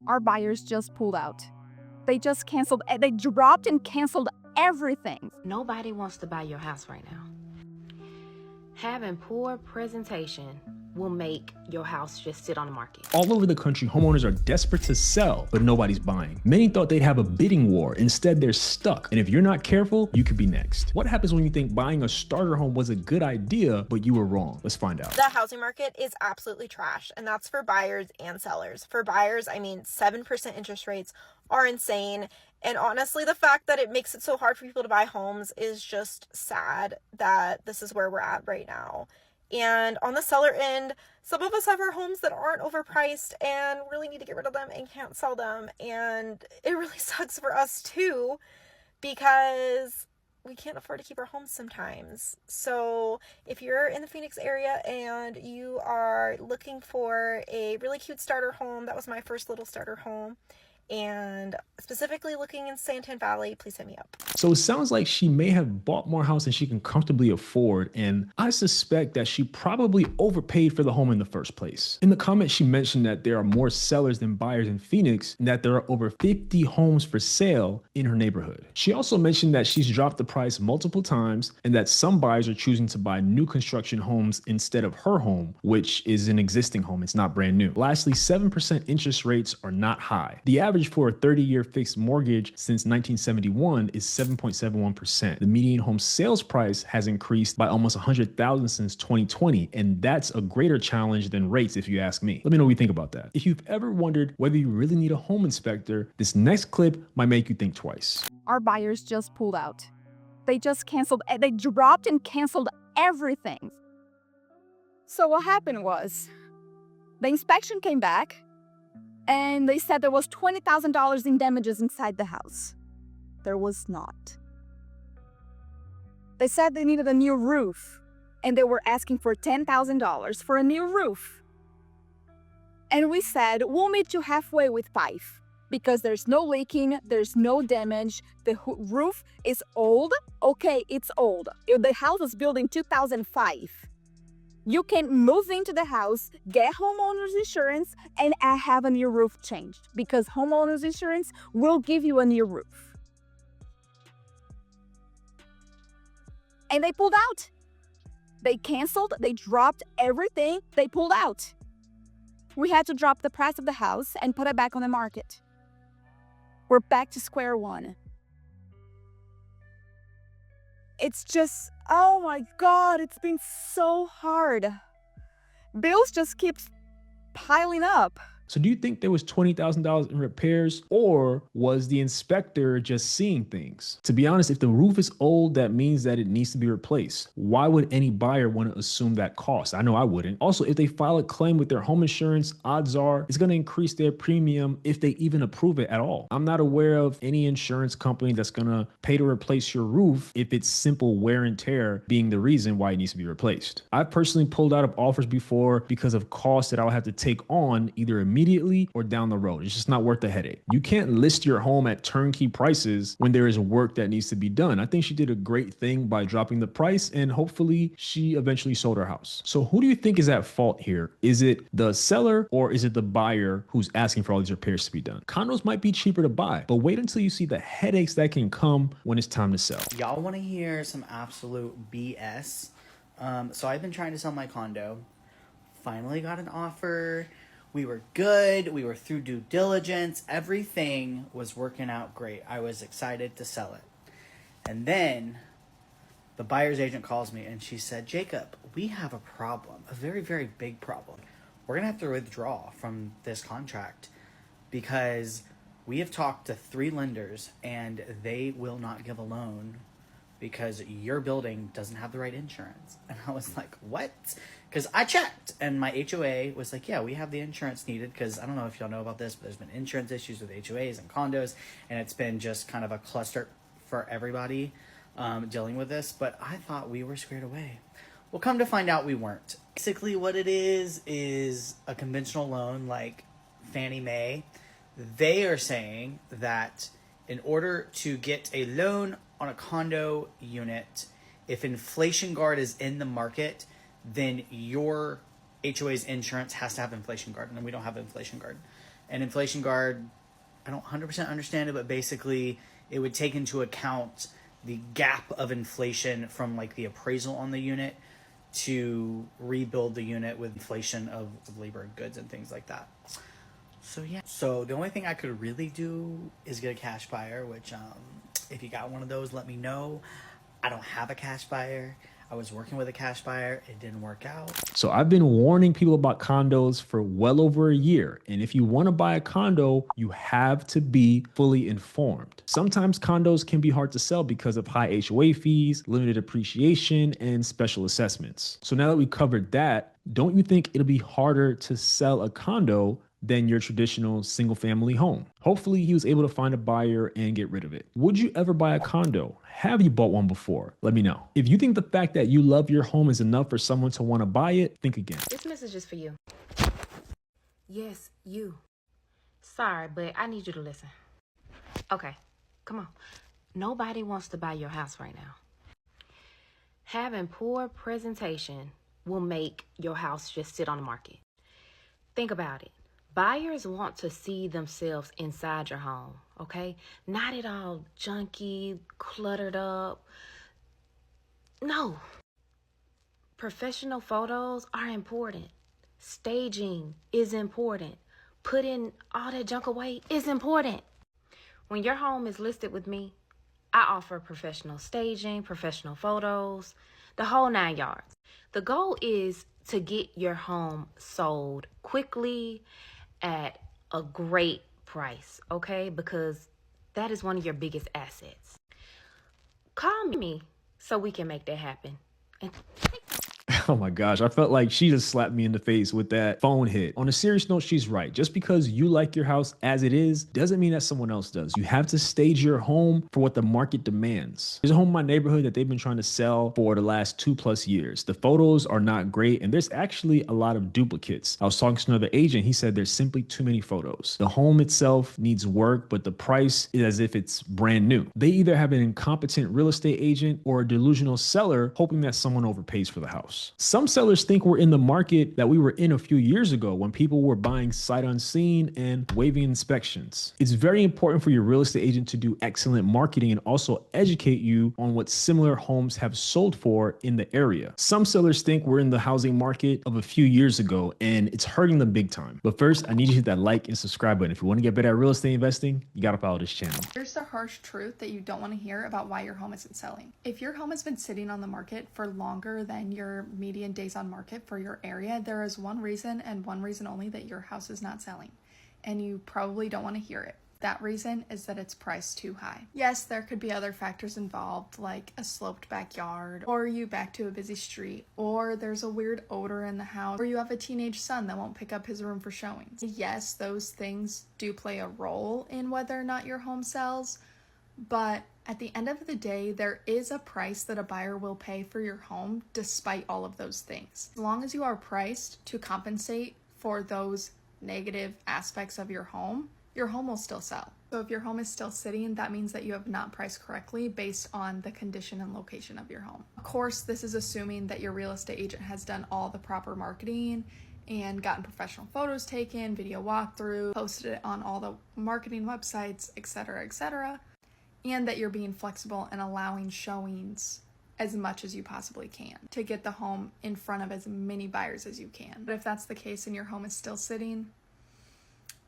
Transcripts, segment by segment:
Our buyers just pulled out. They just canceled, they dropped and canceled everything. Nobody wants to buy your house right now. Having poor presentation will make your house just sit on the market. All over the country, homeowners are desperate to sell, but nobody's buying. Many thought they'd have a bidding war. Instead, they're stuck. And if you're not careful, you could be next. What happens when you think buying a starter home was a good idea, but you were wrong? Let's find out. The housing market is absolutely trash, and that's for buyers and sellers. For buyers, 7% interest rates are insane. And honestly, the fact that it makes it so hard for people to buy homes is just sad that this is where we're at right now. And on the seller end, some of us have our homes that aren't overpriced and really need to get rid of them and can't sell them. And it really sucks for us too, because we can't afford to keep our homes sometimes. So if you're in the Phoenix area and you are looking for a really cute starter home, that was my first little starter home, and specifically looking in Santan Valley, please hit me up. So it sounds like she may have bought more house than she can comfortably afford, and I suspect that she probably overpaid for the home in the first place. In the comments, she mentioned that there are more sellers than buyers in Phoenix, and that there are over 50 homes for sale in her neighborhood. She also mentioned that she's dropped the price multiple times, and that some buyers are choosing to buy new construction homes instead of her home, which is an existing home. It's not brand new. Lastly, 7% interest rates are not high. The average for a 30-year fixed mortgage since 1971 is 7.71%. The median home sales price has increased by almost $100,000 since 2020, and that's a greater challenge than rates if you ask me. Let me know what you think about that. If you've ever wondered whether you really need a home inspector, this next clip might make you think twice. Our buyers just pulled out. They just canceled, they dropped and canceled everything. So what happened was, the inspection came back, and they said there was $20,000 in damages inside the house. There was not. They said they needed a new roof, and they were asking for $10,000 for a new roof. And we said, we'll meet you halfway with 5, because there's no leaking, there's no damage, the roof is old. Okay, it's old. The house was built in 2005. You can move into the house, get homeowners insurance, and have a new roof changed, because homeowners insurance will give you a new roof. And they pulled out. They canceled, they dropped everything, they pulled out. We had to drop the price of the house and put it back on the market. We're back to square one. It's just, oh my God, it's been so hard. Bills just keep piling up. So do you think there was $20,000 in repairs, or was the inspector just seeing things? To be honest, if the roof is old, that means that it needs to be replaced. Why would any buyer want to assume that cost? I know I wouldn't. Also, if they file a claim with their home insurance, odds are it's going to increase their premium if they even approve it at all. I'm not aware of any insurance company that's going to pay to replace your roof if it's simple wear and tear being the reason why it needs to be replaced. I've personally pulled out of offers before because of costs that I'll have to take on either immediately or down the road. It's just not worth the headache. You can't list your home at turnkey prices when there is work that needs to be done. I think she did a great thing by dropping the price, and hopefully she eventually sold her house. So who do you think is at fault here? Is it the seller, or is it the buyer who's asking for all these repairs to be done? Condos might be cheaper to buy, but wait until you see the headaches that can come when it's time to sell. Y'all want to hear some absolute BS? So I've been trying to sell my condo. Finally got an offer. We were good. We were through due diligence. Everything was working out great. I was excited to sell it. And then the buyer's agent calls me and she said, Jacob, we have a problem, a very, very big problem. We're going to have to withdraw from this contract because we have talked to 3 lenders and they will not give a loan because your building doesn't have the right insurance. And I was like, what? Because I checked, and my HOA was like, yeah, we have the insurance needed, because I don't know if y'all know about this, but there's been insurance issues with HOAs and condos, and it's been just kind of a cluster for everybody dealing with this, but I thought we were squared away. Well, come to find out we weren't. Basically what it is a conventional loan like Fannie Mae. They are saying that in order to get a loan on a condo unit, if Inflation Guard is in the market, then your HOA's insurance has to have Inflation Guard, and we don't have Inflation Guard. An inflation guard, I don't 100% understand it, but basically it would take into account the gap of inflation from like the appraisal on the unit to rebuild the unit with inflation of labor and goods and things like that. So yeah, so the only thing I could really do is get a cash buyer, which if you got one of those, let me know. I don't have a cash buyer. I was working with a cash buyer. It didn't work out. So I've been warning people about condos for well over a year. And if you want to buy a condo, you have to be fully informed. Sometimes condos can be hard to sell because of high HOA fees, limited appreciation, and special assessments. So now that we covered that, don't you think it'll be harder to sell a condo than your traditional single family home? Hopefully he was able to find a buyer and get rid of it. Would you ever buy a condo? Have you bought one before? Let me know. If you think the fact that you love your home is enough for someone to want to buy it, think again. This message is for you. Yes, you. Sorry, but I need you to listen. Okay, come on. Nobody wants to buy your house right now. Having poor presentation will make your house just sit on the market. Think about it. Buyers want to see themselves inside your home, okay? Not it all junky, cluttered up. No. Professional photos are important. Staging is important. Putting all that junk away is important. When your home is listed with me, I offer professional staging, professional photos, the whole 9 yards. The goal is to get your home sold quickly at a great price, okay? Because that is one of your biggest assets. Call me so we can make that happen. And Oh my gosh, I felt like she just slapped me in the face with that phone hit. On a serious note, she's right. Just because you like your house as it is, doesn't mean that someone else does. You have to stage your home for what the market demands. There's a home in my neighborhood that they've been trying to sell for the last 2+ years. The photos are not great, and there's actually a lot of duplicates. I was talking to another agent. He said there's simply too many photos. The home itself needs work, but the price is as if it's brand new. They either have an incompetent real estate agent or a delusional seller hoping that someone overpays for the house. Some sellers think we're in the market that we were in a few years ago when people were buying sight unseen and waiving inspections. It's very important for your real estate agent to do excellent marketing and also educate you on what similar homes have sold for in the area. Some sellers think we're in the housing market of a few years ago and it's hurting them big time. But first, I need you to hit that like and subscribe button. If you want to get better at real estate investing, you got to follow this channel. Here's the harsh truth that you don't want to hear about why your home isn't selling. If your home has been sitting on the market for longer than your median days on market for your area, there is one reason and one reason only that your house is not selling. And you probably don't want to hear it. That reason is that it's priced too high. Yes, there could be other factors involved, like a sloped backyard, or you back to a busy street, or there's a weird odor in the house, or you have a teenage son that won't pick up his room for showings. Yes, those things do play a role in whether or not your home sells, but at the end of the day, there is a price that a buyer will pay for your home despite all of those things. As long as you are priced to compensate for those negative aspects of your home will still sell. So if your home is still sitting, that means that you have not priced correctly based on the condition and location of your home. Of course, this is assuming that your real estate agent has done all the proper marketing and gotten professional photos taken, video walkthrough, posted it on all the marketing websites, etc., and that you're being flexible and allowing showings as much as you possibly can to get the home in front of as many buyers as you can. But if that's the case and your home is still sitting,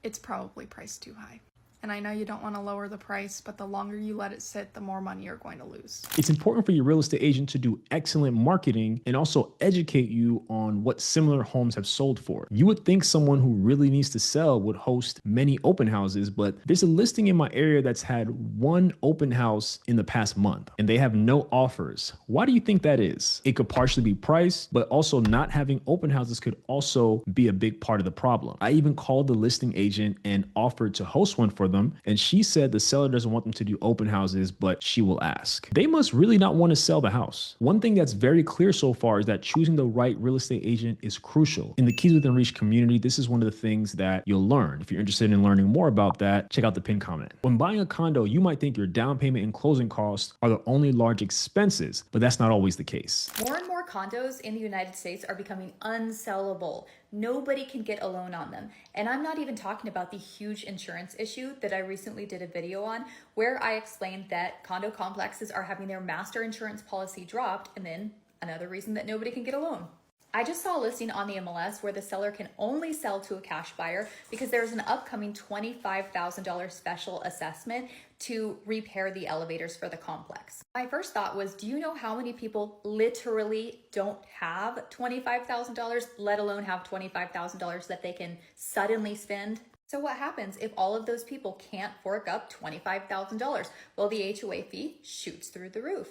it's probably priced too high. And I know you don't want to lower the price, but the longer you let it sit, the more money you're going to lose. It's important for your real estate agent to do excellent marketing and also educate you on what similar homes have sold for. You would think someone who really needs to sell would host many open houses, but there's a listing in my area that's had one open house in the past month and they have no offers. Why do you think that is? It could partially be price, but also not having open houses could also be a big part of the problem. I even called the listing agent and offered to host one for them, and she said the seller doesn't want them to do open houses, but she will ask. They must really not want to sell the house. One thing that's very clear so far is that choosing the right real estate agent is crucial. In the Keys Within Reach community, this is one of the things that you'll learn. If you're interested in learning more about that, check out the pinned comment. When buying a condo, you might think your down payment and closing costs are the only large expenses, but that's not always the case. More and more condos in the United States are becoming unsellable. nobody can get a loan on them. And I'm not even talking about the huge insurance issue that I recently did a video on, where I explained that condo complexes are having their master insurance policy dropped, and then another reason that nobody can get a loan. I just saw a listing on the MLS where the seller can only sell to a cash buyer because there's an upcoming $25,000 special assessment to repair the elevators for the complex. My first thought was, do you know how many people literally don't have $25,000, let alone have $25,000 that they can suddenly spend? So what happens if all of those people can't fork up $25,000? Well, the HOA fee shoots through the roof.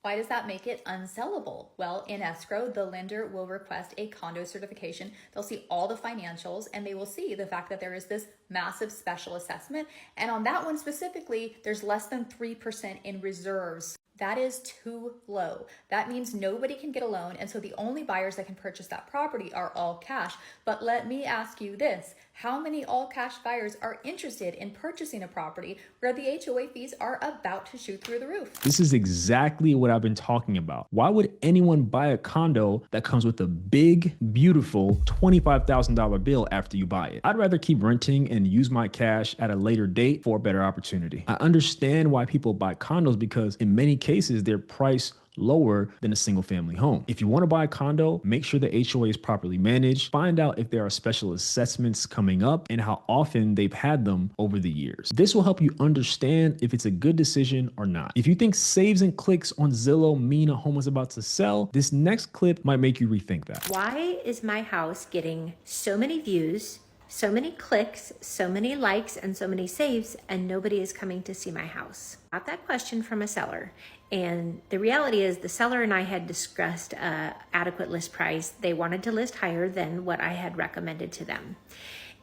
Why does that make it unsellable? Well, in escrow, the lender will request a condo certification. They'll see all the financials and they will see the fact that there is this massive special assessment. And on that one specifically, there's less than 3% in reserves. That is too low. That means nobody can get a loan, and so the only buyers that can purchase that property are all cash. But let me ask you this, how many all cash buyers are interested in purchasing a property where the HOA fees are about to shoot through the roof? This is exactly what I've been talking about. Why would anyone buy a condo that comes with a big, beautiful $25,000 bill after you buy it? I'd rather keep renting and use my cash at a later date for a better opportunity. I understand why people buy condos because in many cases, they're priced lower than a single family home. If you want to buy a condo, make sure the HOA is properly managed, find out if there are special assessments coming up and how often they've had them over the years. This will help you understand if it's a good decision or not. If you think saves and clicks on Zillow mean a home is about to sell, this next clip might make you rethink that. Why is my house getting so many views, so many clicks, so many likes, and so many saves, and nobody is coming to see my house? Got that question from a seller. And the reality is the seller and I had discussed adequate list price. They wanted to list higher than what I had recommended to them.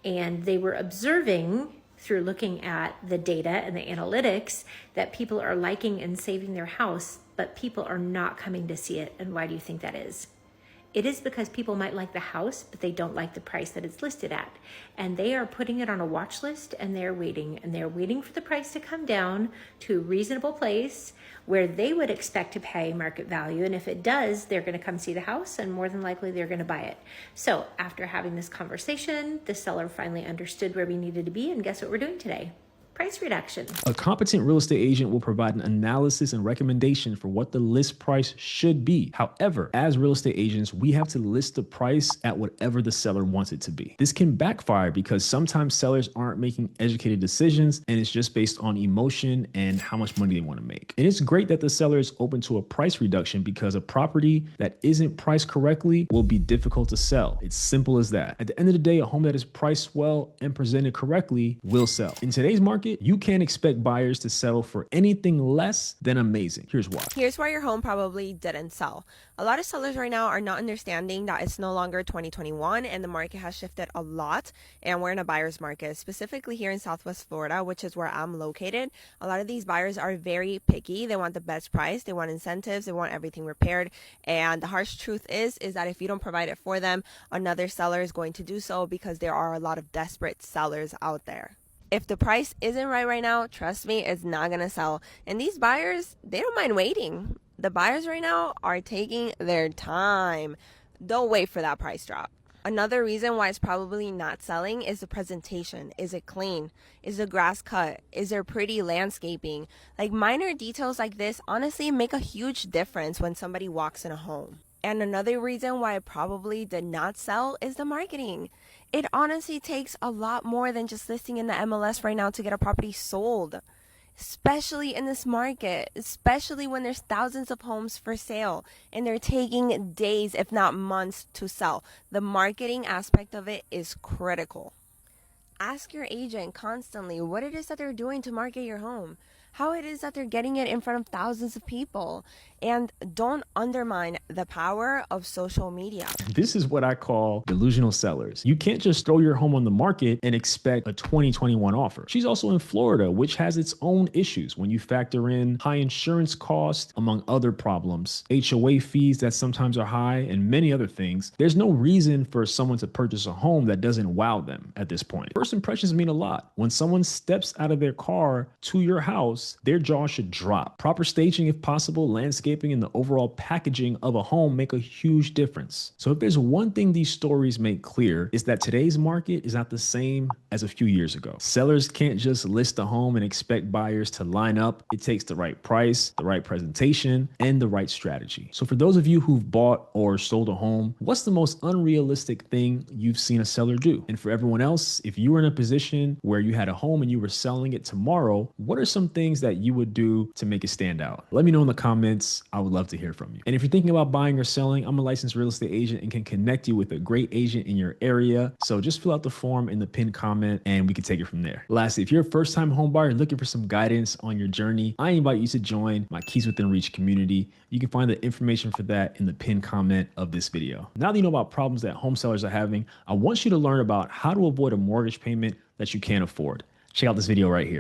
And they were observing through looking at the data and the analytics that people are liking and saving their house, but people are not coming to see it. And why do you think that is? It is because people might like the house, but they don't like the price that it's listed at. And they are putting it on a watch list and they're waiting for the price to come down to a reasonable place where they would expect to pay market value. And if it does, they're going to come see the house and more than likely they're going to buy it. So after having this conversation, the seller finally understood where we needed to be. And guess what we're doing today? Price reduction. A competent real estate agent will provide an analysis and recommendation for what the list price should be. However, as real estate agents, we have to list the price at whatever the seller wants it to be. This can backfire because sometimes sellers aren't making educated decisions and it's just based on emotion and how much money they want to make. And it's great that the seller is open to a price reduction because a property that isn't priced correctly will be difficult to sell. It's simple as that. At the end of the day, a home that is priced well and presented correctly will sell. In today's market, you can't expect buyers to settle for anything less than amazing. Here's why. Here's why your home probably didn't sell. A lot of sellers right now are not understanding that it's no longer 2021 and the market has shifted a lot and we're in a buyer's market, specifically here in Southwest Florida, which is where I'm located. A lot of these buyers are very picky. They want the best price. They want incentives. They want everything repaired. And the harsh truth is that if you don't provide it for them, another seller is going to do so because there are a lot of desperate sellers out there. If the price isn't right now, trust me, it's not going to sell. And these buyers, they don't mind waiting. The buyers right now are taking their time. Don't wait for that price drop. Another reason why it's probably not selling is the presentation. Is it clean? Is the grass cut? Is there pretty landscaping? Like minor details like this honestly make a huge difference when somebody walks in a home. And another reason why it probably did not sell is the marketing. It honestly takes a lot more than just listing in the MLS right now to get a property sold, especially in this market, especially when there's thousands of homes for sale and they're taking days, if not months, to sell. The marketing aspect of it is critical. Ask your agent constantly what it is that they're doing to market your home, how it is that they're getting it in front of thousands of people, and don't undermine the power of social media. This is what I call delusional sellers. You can't just throw your home on the market and expect a 2021 offer. She's also in Florida, which has its own issues when you factor in high insurance costs, among other problems, HOA fees that sometimes are high, and many other things. There's no reason for someone to purchase a home that doesn't wow them at this point. First impressions mean a lot. When someone steps out of their car to your house, house, their jaw should drop. Proper staging if possible, landscaping, and the overall packaging of a home make a huge difference. So if there's one thing these stories make clear, is that today's market is not the same as a few years ago. Sellers can't just list a home and expect buyers to line up. It takes the right price, the right presentation, and the right strategy. So for those of you who've bought or sold a home, what's the most unrealistic thing you've seen a seller do? And for everyone else, if you were in a position where you had a home and you were selling it tomorrow, what are some things that you would do to make it stand out? Let me know in the comments. I would love to hear from you. And if you're thinking about buying or selling, I'm a licensed real estate agent and can connect you with a great agent in your area. So just fill out the form in the pinned comment and we can take it from there. Lastly, if you're a first-time home buyer looking for some guidance on your journey, I invite you to join my Keys Within Reach community. You can find the information for that in the pinned comment of this video. Now that you know about problems that home sellers are having, I want you to learn about how to avoid a mortgage payment that you can't afford. Check out this video right here.